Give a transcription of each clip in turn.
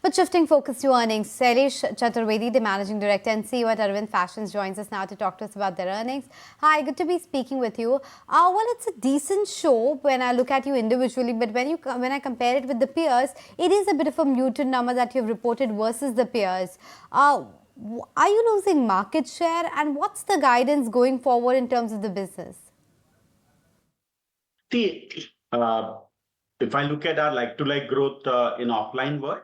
But shifting focus to earnings, Shailesh Chaturvedi, the Managing Director and CEO at Arvind Fashions, joins us now to talk to us about their earnings. Hi, good to be speaking with you. Well, it's a decent show when I look at you individually, but when I compare it with the peers, it is a bit of a muted number that you've reported versus the peers. Are you losing market share, and what's the guidance going forward in terms of the business? See, if I look at our like-to-like growth in offline world,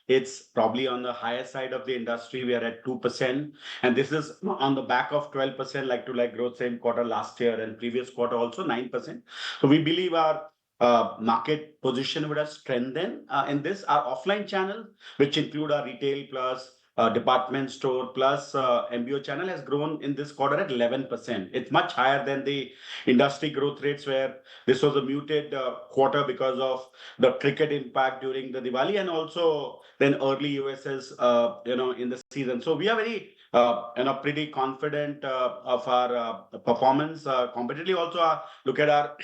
it's probably on the higher side of the industry. We are at 2%, and this is on the back of 12% like-to-like growth same quarter last year and previous quarter also 9%. So we believe our market position would have strengthened in this. Our offline channel, which include our retail plus department store plus MBO channel, has grown in this quarter at 11%. It's much higher than the industry growth rates, where this was a muted quarter because of the cricket impact during the Diwali and also then early USS, in the season. So we are very, pretty confident of our performance. Competitively also, look at our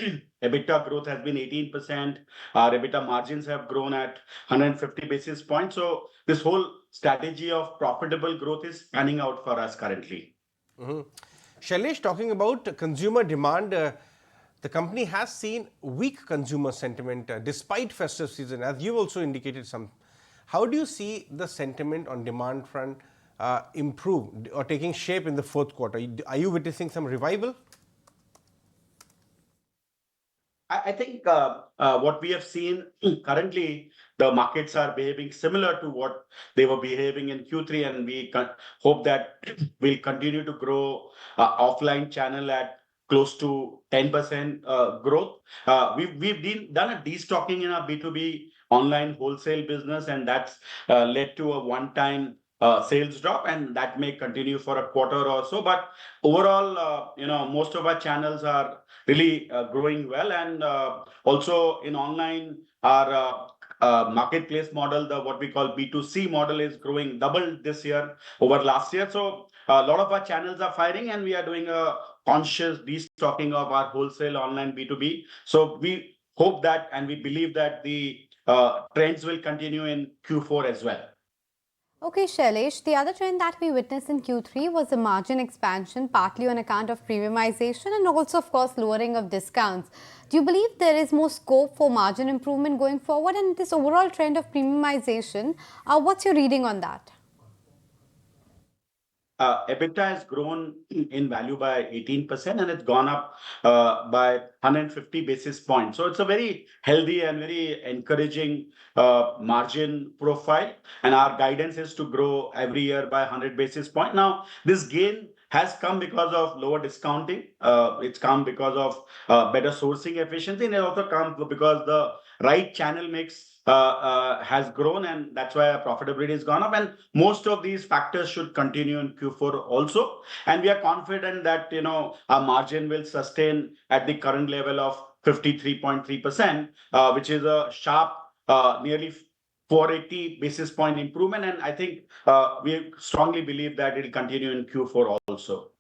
EBITDA growth has been 18%. Our EBITDA margins have grown at 150 basis points. So this whole strategy of profitable growth is panning out for us currently. Shailesh, talking about consumer demand, the company has seen weak consumer sentiment despite festive season, as you also indicated some. How do you see the sentiment on demand front improve or taking shape in the fourth quarter? Are you witnessing some revival? I think what we have seen currently, the markets are behaving similar to what they were behaving in Q3, and we hope that we'll continue to grow offline channel at close to 10% growth. We've done a destocking in our B2B online wholesale business, and that's led to a one-time sales drop, and that may continue for a quarter or so. But overall, most of our channels are really growing well, and also in online, our marketplace model, the what we call D2C model, is growing double this year over last year. So a lot of our channels are firing, and we are doing a conscious destocking of our wholesale online B2B. So we hope that, and we believe that the trends will continue in Q4 as well. Okay, Shailesh, the other trend that we witnessed in Q3 was the margin expansion, partly on account of premiumization and also, of course, lowering of discounts. Do you believe there is more scope for margin improvement going forward? And this overall trend of premiumization, what's your reading on that? EBITDA has grown in value by 18%, and it's gone up by 150 basis points. So it's a very healthy and very encouraging margin profile. And our guidance is to grow every year by 100 basis points. Now, this gain has come because of lower discounting. It's come because of better sourcing efficiency, and it also comes because the right channel mix has grown, and that's why our profitability has gone up. And most of these factors should continue in Q4 also. And we are confident that our margin will sustain at the current level of 53.3%, which is a sharp nearly 480 basis point improvement. And I think we strongly believe that it will continue in Q4 also.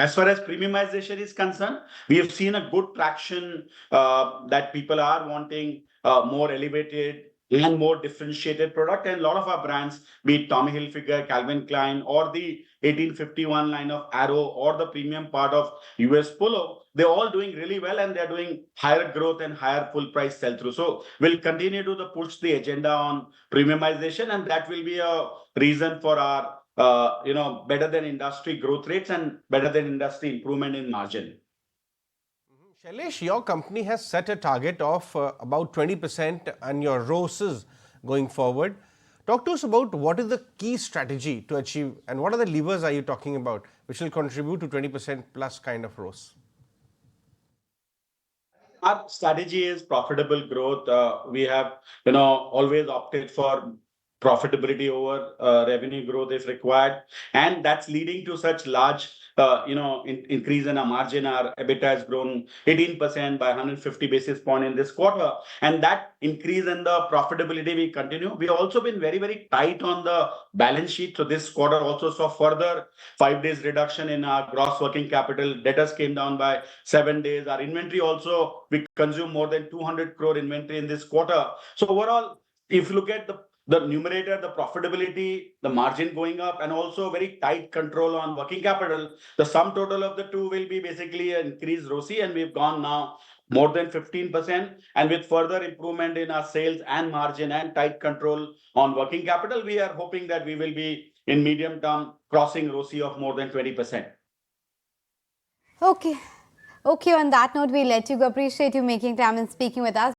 As far as premiumization is concerned, we have seen a good traction that people are wanting more elevated and more differentiated product. And a lot of our brands, be it Tommy Hilfiger, Calvin Klein, or the 1851 line of Arrow, or the premium part of US Polo, they're all doing really well, and they're doing higher growth and higher full price sell-through. So we'll continue to push the agenda on premiumization, and that will be a reason for our better than industry growth rates and better than industry improvement in margin. Shailesh, your company has set a target of about 20% on your ROCEs going forward. Talk to us about what is the key strategy to achieve, and what are the levers are you talking about which will contribute to 20% plus kind of ROCE? Our strategy is profitable growth. We have always opted for profitability over revenue growth if required, and that's leading to such large increase in our margin. Our EBITDA has grown 18% by 150 basis points in this quarter, and that increase in the profitability will continue. We have also been very, very tight on the balance sheet. So this quarter also saw further 5 days reduction in our gross working capital. Debtors came down by 7 days. Our inventory also, we consume more than 200 crore inventory in this quarter. So overall, if you look at the the numerator, the profitability, the margin going up, and also very tight control on working capital, the sum total of the two will be basically an increased ROCE, and we've gone now more than 15%. And with further improvement in our sales and margin and tight control on working capital, we are hoping that we will be in medium term crossing ROCE of more than 20%. Okay. Okay, on that note, we let you go. Appreciate you making time and speaking with us.